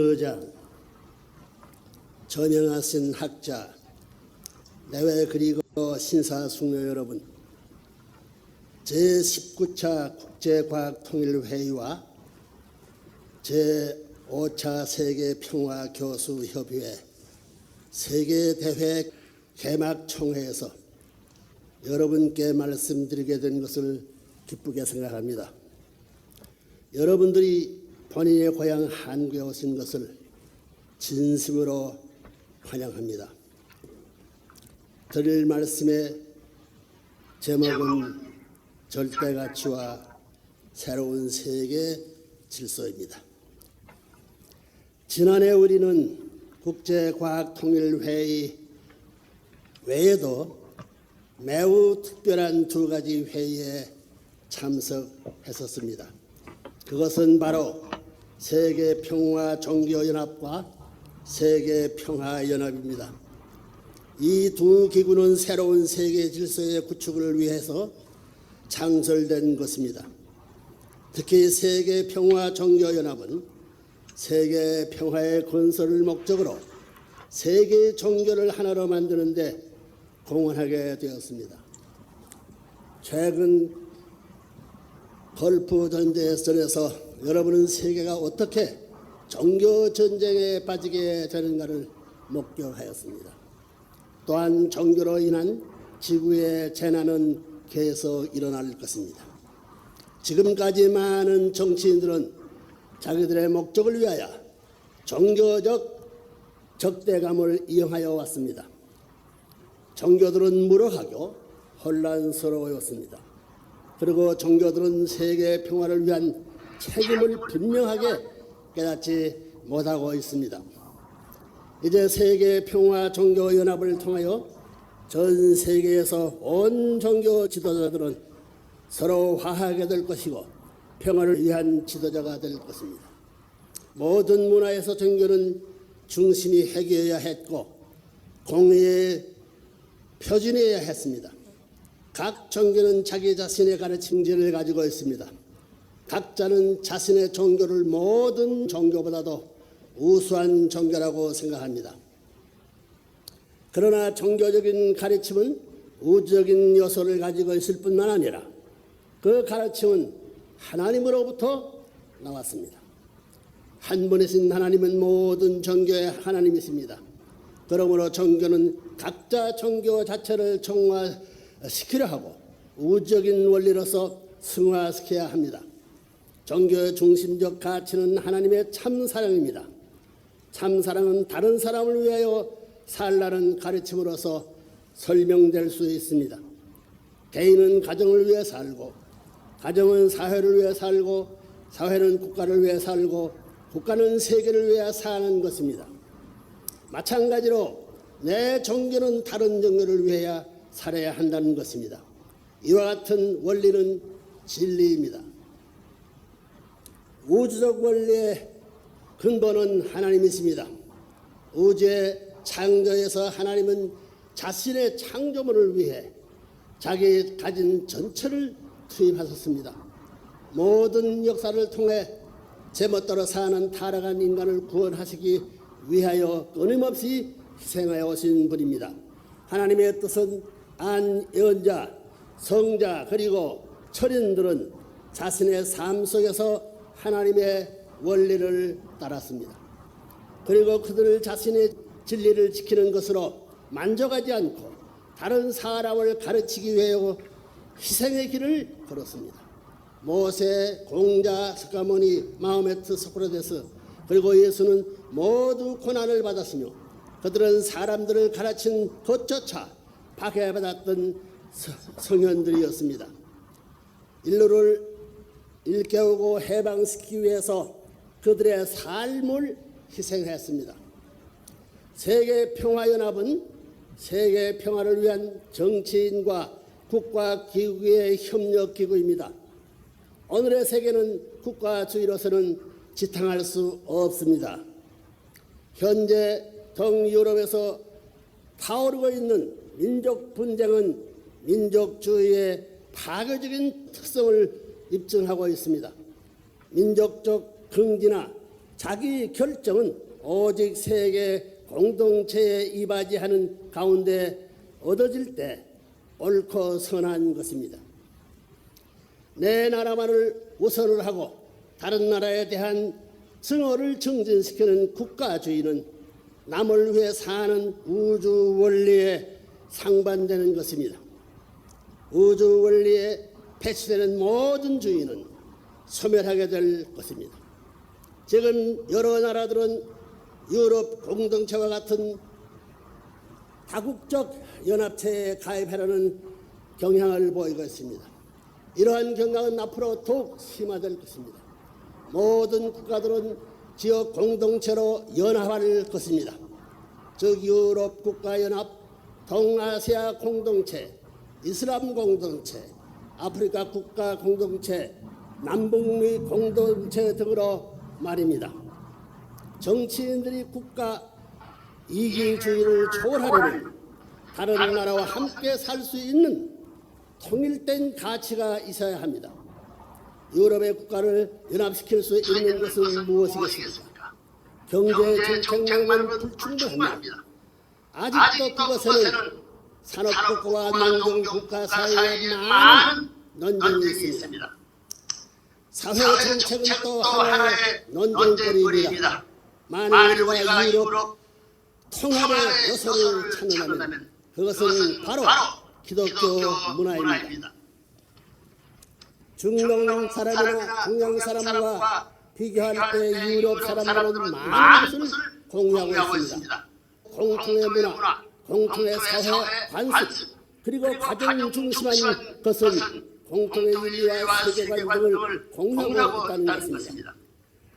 의장, 전영하신 학자, 내외 그리고 신사숙녀 여러분, 제19차 국제과학통일회의와 제5차 세계평화교수협의회 세계대회 개막총회에서 여러분께 말씀드리게 된 것을 기쁘게 생각합니다. 여러분들이 본인의 고향 한국에 오신 것을 진심으로 환영합니다. 드릴 말씀의 제목은 절대가치와 새로운 세계 질서입니다. 지난해 우리는 국제과학통일회의 외에도 매우 특별한 두 가지 회의에 참석했었습니다. 그것은 바로 세계평화종교연합과 세계평화연합입니다. 이 두 기구는 새로운 세계 질서의 구축을 위해서 창설된 것입니다. 특히 세계평화종교연합은 세계 평화의 건설을 목적으로 세계 종교를 하나로 만드는 데 공헌하게 되었습니다. 최근 걸프 전쟁에서 여러분은 세계가 어떻게 종교 전쟁에 빠지게 되는가를 목격하였습니다. 또한 종교로 인한 지구의 재난은 계속 일어날 것입니다. 지금까지 많은 정치인들은 자기들의 목적을 위하여 종교적 적대감을 이용하여 왔습니다. 종교들은 무력하고 혼란스러웠습니다. 그리고 종교들은 세계 평화를 위한 책임을 분명하게 깨닫지 못하고 있습니다. 이제 세계평화종교연합을 통하여 전 세계에서 온 종교 지도자들은 서로 화합하게 될 것이고 평화를 위한 지도자가 될 것입니다. 모든 문화에서 종교는 중심이 핵이어야 했고 공의의 표준이어야 했습니다. 각 종교는 자기 자신의 가르침질을 가지고 있습니다. 각자는 자신의 종교를 모든 종교보다도 우수한 종교라고 생각합니다. 그러나 종교적인 가르침은 우주적인 요소를 가지고 있을 뿐만 아니라 그 가르침은 하나님으로부터 나왔습니다. 한 분이신 하나님은 모든 종교의 하나님이십니다. 그러므로 종교는 각자 종교 자체를 정화시키려 하고 우주적인 원리로서 승화시켜야 합니다. 종교의 중심적 가치는 하나님의 참사랑입니다. 참사랑은 다른 사람을 위하여 살라는 가르침으로서 설명될 수 있습니다. 개인은 가정을 위해 살고 가정은 사회를 위해 살고 사회는 국가를 위해 살고 국가는 세계를 위해 사는 것입니다. 마찬가지로 내 종교는 다른 종교를 위해 살아야 한다는 것입니다. 이와 같은 원리는 진리입니다. 우주적 원리의 근본은 하나님이십니다. 우주의 창조에서 하나님은 자신의 창조물을 위해 자기 가진 전체를 투입하셨습니다. 모든 역사를 통해 제멋대로 사는 타락한 인간을 구원하시기 위하여 끊임없이 희생하여 오신 분입니다. 하나님의 뜻은 안 예언자, 성자 그리고 철인들은 자신의 삶 속에서 하나님의 원리를 따랐습니다. 그리고 그들을 자신의 진리를 지키는 것으로 만족하지 않고 다른 사람을 가르치기 위해 희생의 길을 걸었습니다. 모세, 공자, 스가모니, 마호메트, 소크라테스 그리고 예수는 모두 고난을 받았으며 그들은 사람들을 가르친 것조차 박해받았던 성현들이었습니다. 인류를 일깨우고 해방시키기 위해서 그들의 삶을 희생했습니다. 세계평화연합은 세계평화를 위한 정치인과 국가기구의 협력기구입니다. 오늘의 세계는 국가주의로서는 지탱할 수 없습니다. 현재 동유럽에서 타오르고 있는 민족 분쟁은 민족주의의 파괴적인 특성을 입증하고 있습니다. 민족적 긍지나 자기 결정은 오직 세계 공동체에 이바지하는 가운데 얻어질 때 옳고 선한 것입니다. 내 나라만을 우선을 하고 다른 나라에 대한 증오를 증진시키는 국가주의는 남을 위해 사는 우주 원리에 상반되는 것입니다. 우주 원리에 배치되는 모든 주의는 소멸하게 될 것입니다. 지금 여러 나라들은 유럽 공동체와 같은 다국적 연합체에 가입하려는 경향을 보이고 있습니다. 이러한 경향은 앞으로 더욱 심화될 것입니다. 모든 국가들은 지역 공동체로 연합할 것입니다. 즉 유럽 국가연합, 동아시아 공동체, 이슬람 공동체, 아프리카 국가 공동체, 남북미 공동체 등으로 말입니다. 정치인들이 국가 이기주의를 초월하려면 다른 나라와 함께 살 수 있는 통일된 가치가 있어야 합니다. 유럽의 국가를 연합시킬 수 있는 것은 무엇이겠습니까? 경제 정책만은 불충분합니다. 아직도 그것에는 산업국가와 농경국가 사이에 많은 논쟁이 있습니다. 사회정책은 또 하나의 논쟁거리입니다. 만일 우리가 유럽 통합의 요소를 찾는다면 그것은 바로 기독교 문화입니다. 중동 사람이나 중양 사람과 비교할 때 유럽 사람들은 많은 것을 공유하고 있습니다. 공통의 문화, 공통의 사회 관습, 그리고 가정 중심한 것은 공통의 윤리와 세계관 등을 공유하고 있다는 것입니다.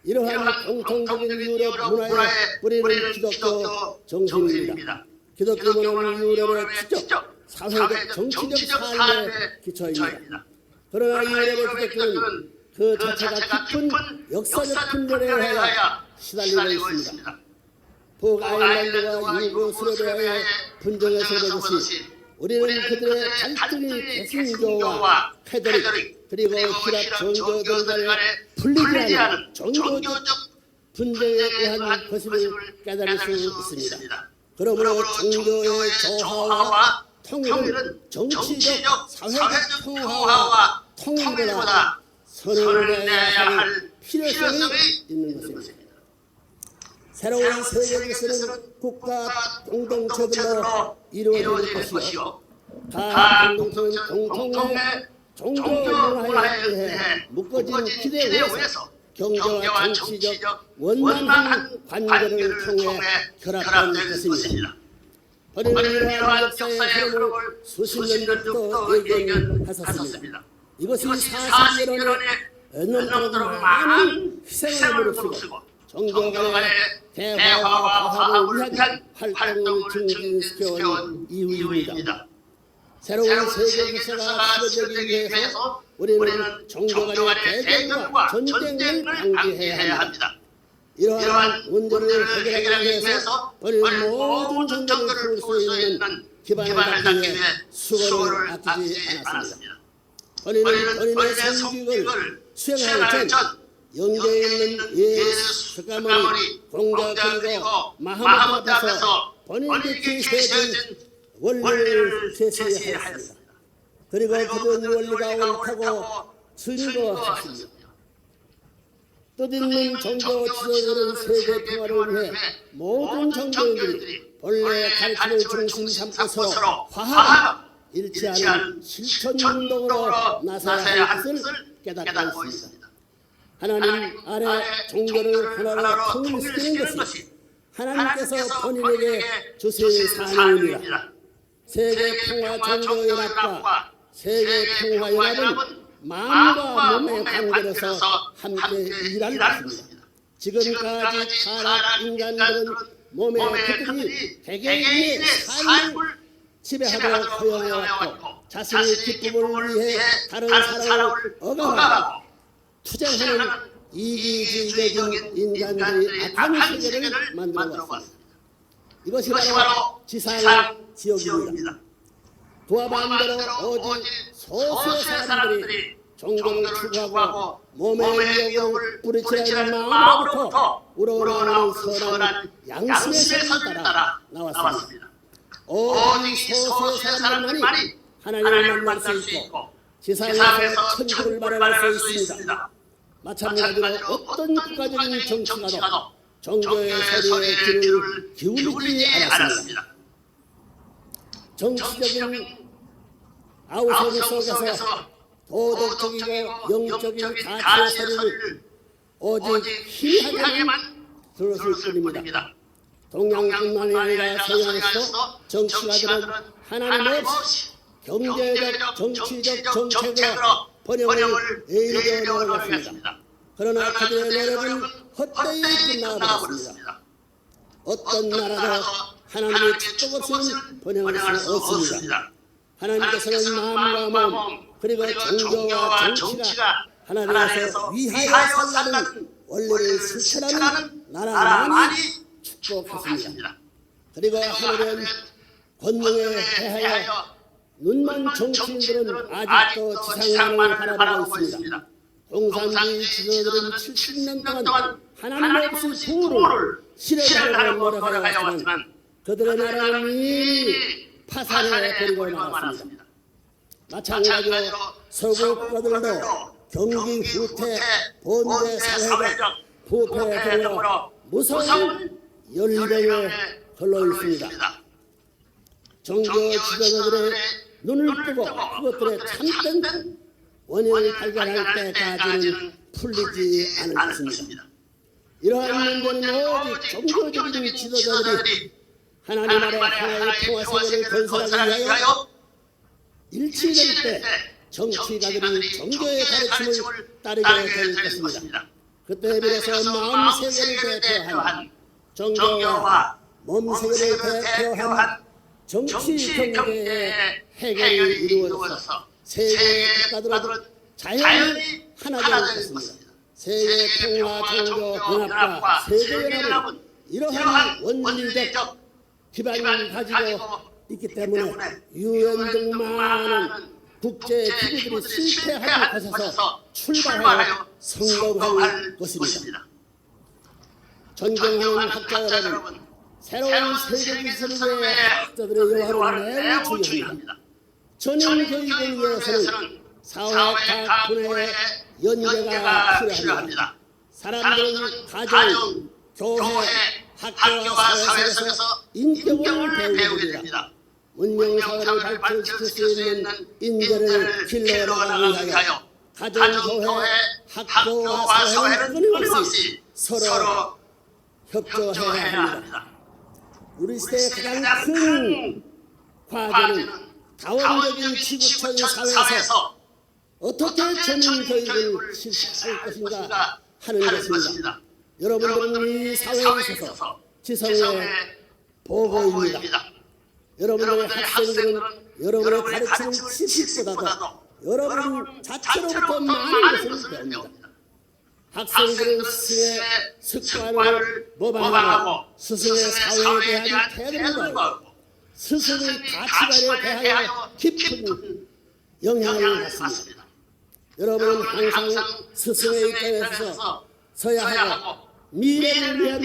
이러한 공통적인 유럽 문화의 뿌리는 기독교 정신입니다. 기독교 문화는 유럽의 지적, 사회적, 정치적 삶의 기초입니다. 그러나 유럽의 기독교는 그 자체가 깊은 역사적 분열에 의하여 시달리고 있습니다. 북아일랜드와 유고슬라비아의 분쟁에서 보듯이 우리는 그들의 갈등이 개신교와 캐톨릭 그리고 히랍 종교들 간에 분리지 않은 종교적 분쟁에 의한 것임을 깨달을 수 있습니다. 그러므로 종교의 조화와 통일은 정치적, 사회적 평화와 통일보다 선언해야 할 필요성이 있는 것입니다. 새로운 세계 질서는 국가 공동체들로 이루어질 것이요. 각 공동체는 공통의 종교 문화에 의해 묶어진 기대 위에서 경제와 정치적 원만한 관계를 통해 결합된 것입니다. 우리는 이러한 역사의 흐름을 수십 년 전부터 예견하셨습니다. 이것이 40년의 언론들은 많은 희생을 무릅쓰고 종교 간의 대화와 화합을 위한 활동을 증진시켜온 이유입니다. 새로운 세계 질서가 시너지기 위해서 우리는 종교 간의 대결과 전쟁을 방지해야 합니다. 이러한 문제를 해결하기 위해서 우리는 모든 전쟁을 풀 수 있는 기반을 닦기 위해 수고를 아끼지 않았습니다. 우리는 본인의 성직을 수행하기 전 영계에 있는 예수 석가모니 공자 그리고 마하무트 앞에서 본인이 제시해준 원리를 제시하였습니다. 그리고 그런 원리가 옳다고 증거하셨습니다. 뜻있는 종교 지도자들은 세계 평화를 위해 모든 종교인들이 본래 가르침을 중심 삼고서 화합, 일치하는 실천운동으로 나서야 할 것을 깨닫고 있습니다. 하나님 아래 종교를 하나로 통일시키는 것이 하나님께서 본인에게 주신 사명입니다. 세계평화종교연합과 세계평화연합은 마음과 몸의 관계에서 함께 일할 것입니다. 지금까지 타락 인간들은 몸의 것들이 개개인의 삶을 지배하도록 허용해왔고 자신의 기쁨을 위해 다른 사람을 억압하고 투쟁하는 이기주의적인 인간들이 악한 세계를 만들어왔습니다. 이것이 바로 지상지옥입니다. 그와 반대로 오직 소수의 사람들이 종교를 추구하고 몸의 위력을 뿌리치라는 마음으로부터 우러나오는 선한 양심의 선을 따라 나왔습니다. 오직 소수의 사람만이 하나님을 만날 수 있고 지상에서 천국을 바라볼 수 있습니다. 마찬가지로 어떤 국가적인 정치가도 종교의 소리에 귀를 기울이지 않았습니다. 정치적인 아우성 속에서 도덕적이고 영적인 가치의 소리를 오직 희미하게만 들었을 뿐입니다. 동양뿐만이 아니라 서양에서 정치가들은 하나님 없이 경제적, 정치적 정책으로 번영을 이루어 나갔습니다. 그러나 그들의 노력은 헛되이 끝나버렸습니다. 어떤 나라도 하나님의 축복 없이는 번영할 수 없습니다. 하나님께서는 마음과 몸 그리고 종교와 정치가 하나 되어서 위하여 살라는 원리를 실천하는 나라만이 축복했습니다. 그리고 하늘은 권능에 대하여 눈먼 정치인들은 아직도 지상만을 바라보고 있습니다. 공산주의 지도자들은 70년 동안 하나님 없이 부를 실현하려고 노력하였지만 그들의 나라는 이미 파산해 버리고 나갔습니다. 마찬가지로 서구 국가들도 경기 후퇴, 본대 사회적 부패 등으로 무서운 열병에 걸려 있습니다. 종교 지도자들의 눈을 뜨고 그것들의 참된 원인을 발견할 때까지는 풀리지 않을 것입니다. 이러한 문제는 오직 종교적인 지도자들이 하나님 아래 하나의 평화세계를 건설하기 위하여 일치될 때 정치가들이 종교의 가르침을 따르게 될 것입니다. 그때 비로소 마음세계를 대표한 종교와 몸세계를 대표한 정치 경제의 해결이 이루어져서 세계 국가들은 자연히 하나 될 것입니다. 세계 평화 종교 연합과 세계연합은 이러한 원리적 기반을 가지고 있기 때문에 유엔 등 많은 국제 기구들이 실패하는 곳에서 출발하여 성공할 것입니다. 존경하는 학자 여러분, 새로운 세계 기술을 위해 학자들의 여하는 매우 중요합니다. 전형 교육을 위해서는 사회학 분야의 연계가 필요합니다. 사람들은 가정, 교회, 학교와 사회 속에서 인격을 배우게 됩니다. 문명사회를 발전시킬 수 있는 인재를 길러나가기 위하여 가정, 교회, 학교와 사회는 끊임없이 서로 협조해야 합니다. 우리 시대의 가장 큰 과제는 다원적인 지구촌 사회에서 어떻게 전문 교육을 실시할 것인가 하는 것입니다. 여러분들은 이 사회에 있어서 지성의 보고입니다. 여러분들의 학생들은 여러분의 가르치는 지식보다도 여러분 자체로부터 많은 것을 배웁니다. 학생들은 스승의 습관을 모방하고 스승의 사회에 대한 태도를 가지고 스승의 가치관에 대하여 깊은 영향을 받습니다. 여러분은 항상 스승의 입장에서 서야 하고 미래를 위한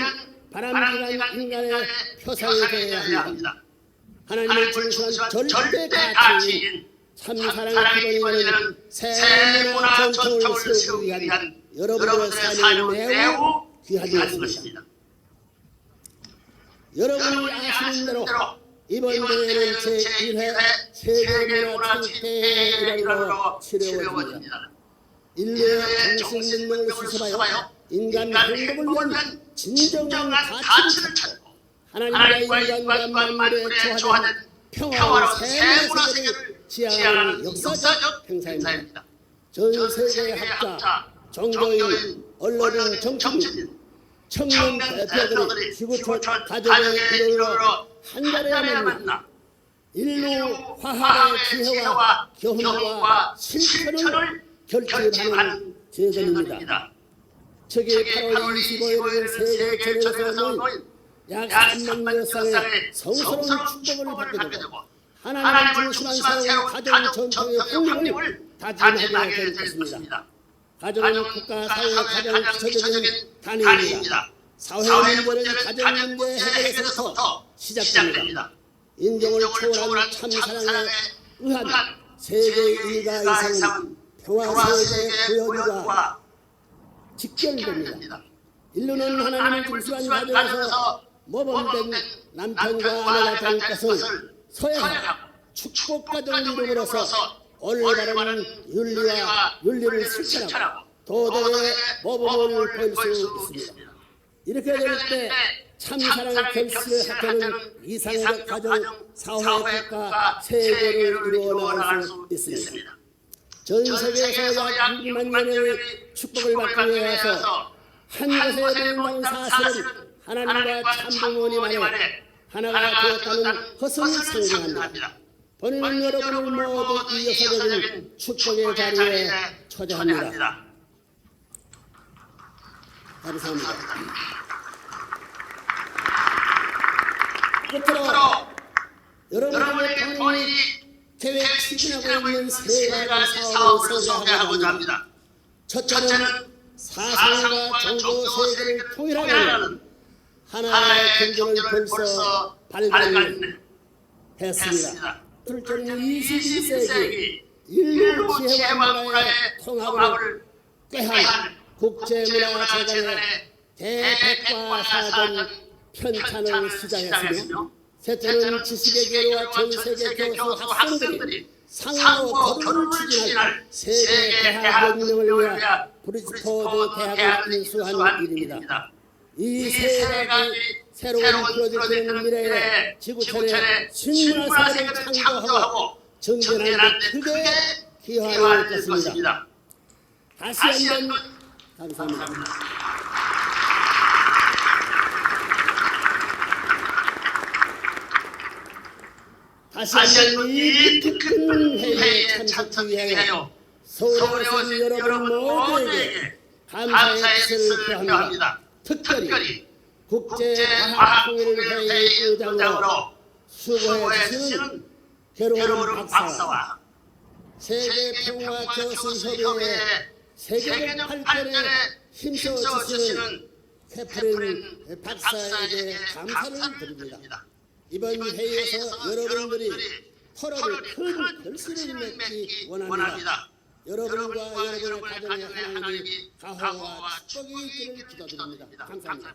바람직한 인간의 표상이 되어야 합니다. 하나님을 중시한 절대 가치인 참사랑의 기본이 되는 새 문화 전통을 세우기 위한 여러분의 삶이 매우 귀한 것입니다. 여러분이 아시는 대로 이번 대회는 제1회 세계문화축제로 치러집니다. 인류의 정신 능력을 수습하여 인간 행복을 위한 진정한 가치를 찾고 하나님과 인간과 만물에 조화된 평화로운 새 문화세계를 지향하는 역사적 행사입니다. 전 세계의 학자, 종교인, 언론인, 정치인, 청년 대표들이 지구촌 가족의 이름으로 한 자리에 만나 인류 화합의 지혜와 교훈과 실천을 결집하는 제전입니다. 저기 8월 25일에 세계전에서 모인 약 3만 여쌍의 성스러운 축복을 받게 되고 하나님 중심한 사회의 가정 전통의 확립을 다짐하게 될 것입니다. 가정은 국가 사회의 가장 기초적인 단위입니다. 사회 문제는 가정 문제 해결에서부터 시작됩니다. 인종을 초월한 참사랑에 의한 세계 일가 이상은 평화세계의 구현과 직결됩니다. 인류는 하나님을 중심한 가정에서 모범된 남편과 아내가 될 것을 소양하고 축복가정을 이루므로써 올바른 윤리를 실천하고 도덕의 모범을 보일 수 있습니다. 이렇게 될 때 참사랑의 결실을 합하는 이상적 가정, 사회, 국가, 세계를 이루어 나갈 수 있습니다. 전 세계에서 약 6만 년의 축복을 받기 위해서 한 곳에 모인다는 사실은 하나님과 참부모님 안에 하나가 되었다는 것을 상징합니다. 본인은 여러분을 모두 이 역사적인 축복의 자리에 초대합니다. 감사합니다. 끝으로 여러분의 본인이 계획 추진하고 있는 세 가지 사업을 소개하고자 합니다. 첫째는 사상과 종교 세계를 통일하는 하나의 경전을 벌써 발간했습니다. 둘째는 21세기 인류 지혜와 문화의 통합을 꾀한 국제문화 재단의 대백과사전 편찬을 시작했으며, 셋째는 지식의 교류와 전 세계 교수 학생들이 상호 거듭을 추진할 세계 대학 연맹을 위해 브리스포드 대학을 인수한 일입니다. 이 세 가지 새로운 풀어지는 미래에 지구촌의 신문화 세계를 창조하고 정전하는 데 크게 기여할 것입니다. 다시 한번 감사합니다. 다시 한번 이 큰 회의에 참석하기 위하여 서울에 오신 여러분 모두에게 감사의 뜻을 표합니다. 특별히 국제과학통일회의 의장으로 수고해 주시는 게로르 박사와 세계평화교수협의회 세계적 발전에 힘써 주시는 캐프린 박사에게 감사를 드립니다. 이번 회의에서 여러분들이 토론을 큰 결실을 맺기 원합니다. 여러분과 여러분의 가정에 하나님이 가호와 축복이 있기를 기도드립니다. 감사합니다.